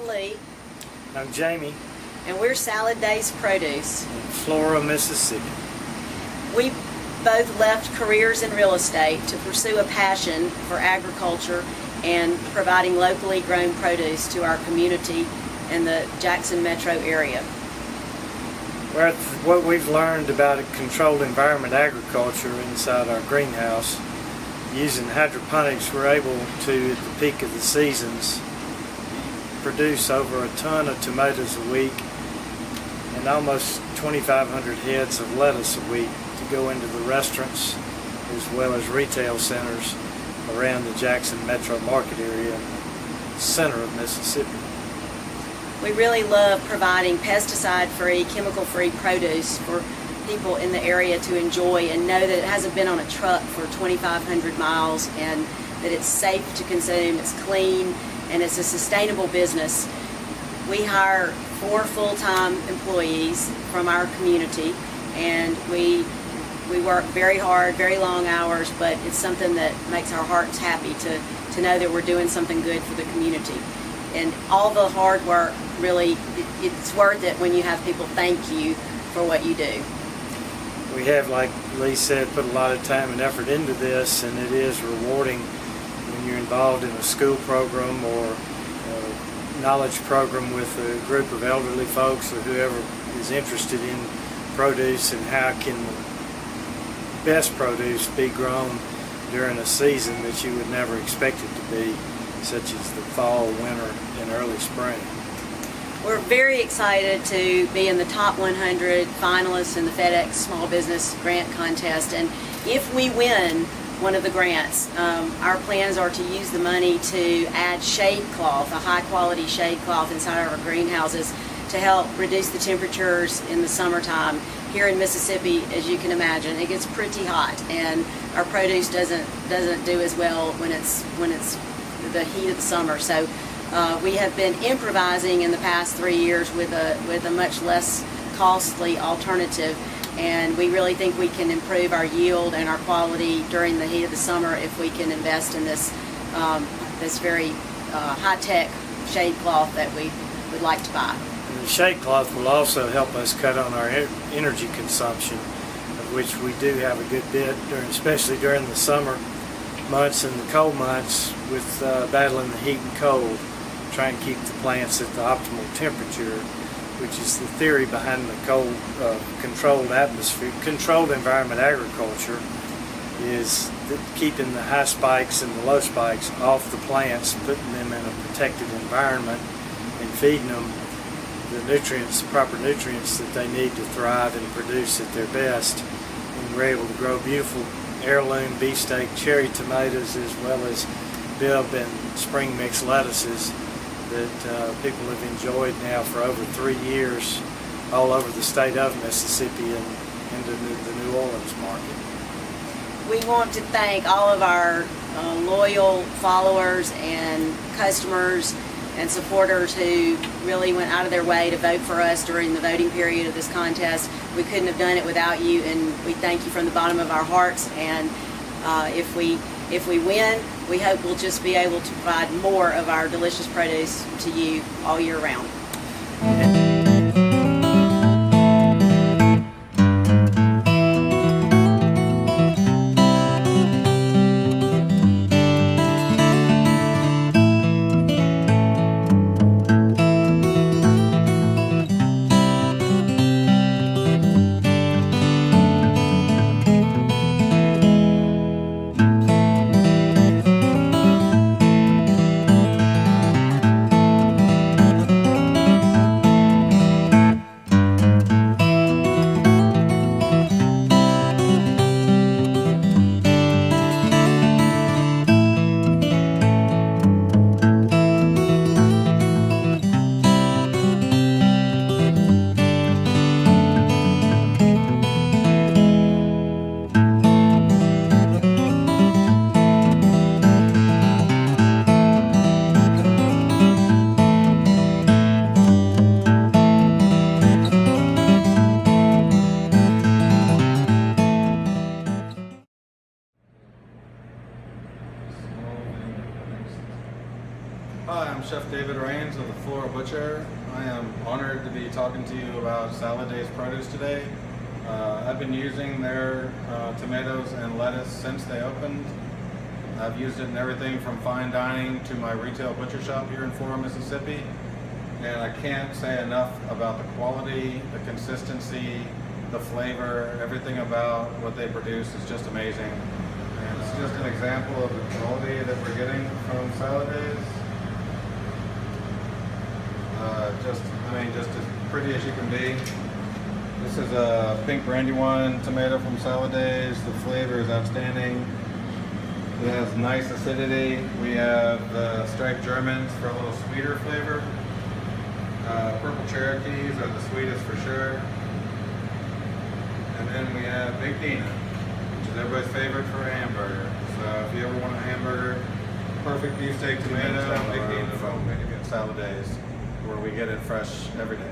I'm Lee. I'm Jamie. And we're Salad Days Produce. In Flora, Mississippi. We both left careers in real estate to pursue a passion for agriculture and providing locally grown produce to our community in the Jackson metro area. Well, what we've learned about a controlled environment agriculture inside our greenhouse, using hydroponics, we're able to, at the peak of the seasons, produce over a ton of tomatoes a week and almost 2,500 heads of lettuce a week to go into the restaurants as well as retail centers around the Jackson metro market area in the center of Mississippi. We really love providing pesticide-free, chemical-free produce for people in the area to enjoy and know that it hasn't been on a truck for 2,500 miles and that it's safe to consume, it's clean, and it's a sustainable business. We hire 4 full-time employees from our community, and we work very hard, very long hours, but it's something that makes our hearts happy to know that we're doing something good for the community. And all the hard work, really, it's worth it when you have people thank you for what you do. We have, like Lee said, put a lot of time and effort into this, and it is rewarding when you're involved in a school program or a knowledge program with a group of elderly folks or whoever is interested in produce and how can the best produce be grown during a season that you would never expect it to be, such as the fall, winter, and early spring. We're very excited to be in the top 100 finalists in the FedEx Small Business Grant Contest, and if we win one of the grants, our plans are to use the money to add shade cloth, a high quality shade cloth inside our greenhouses to help reduce the temperatures in the summertime. Here in Mississippi, as you can imagine, it gets pretty hot, and our produce doesn't do as well when it's the heat of the summer. So we have been improvising in the past 3 years with a much less costly alternative, and we really think we can improve our yield and our quality during the heat of the summer if we can invest in this this very high-tech shade cloth that we would like to buy. And the shade cloth will also help us cut on our energy consumption, of which we do have a good bit, especially during the summer months and the cold months with battling the heat and cold, try and keep the plants at the optimal temperature, which is the theory behind the cold controlled atmosphere. Controlled environment agriculture is keeping the high spikes and the low spikes off the plants, putting them in a protected environment and feeding them the nutrients, the proper nutrients that they need to thrive and produce at their best. And we're able to grow beautiful heirloom beefsteak cherry tomatoes as well as Bibb and spring mix lettuces that people have enjoyed now for over 3 years all over the state of Mississippi and into the New Orleans market. We want to thank all of our loyal followers and customers and supporters who really went out of their way to vote for us during the voting period of this contest. We couldn't have done it without you, and we thank you from the bottom of our hearts. And if we win, we hope we'll just be able to provide more of our delicious produce to you all year round. Hi, I'm Chef David Rains of the Floral Butcher. I am honored to be talking to you about Salad Days produce today. I've been using their tomatoes and lettuce since they opened. I've used it in everything from fine dining to my retail butcher shop here in Floral, Mississippi. And I can't say enough about the quality, the consistency, the flavor, everything about what they produce is just amazing. And it's just an example of the quality that we're getting from Salad Days. Just as pretty as you can be. This is a pink Brandywine tomato from Salad Days. The flavor is outstanding. It has nice acidity. We have the striped Germans for a little sweeter flavor. Purple Cherokees are the sweetest for sure. And then we have Big Dina, which is everybody's favorite for a hamburger. So if you ever want a hamburger, perfect beefsteak tomato, Big Dina from Salad Days, where we get it fresh every day.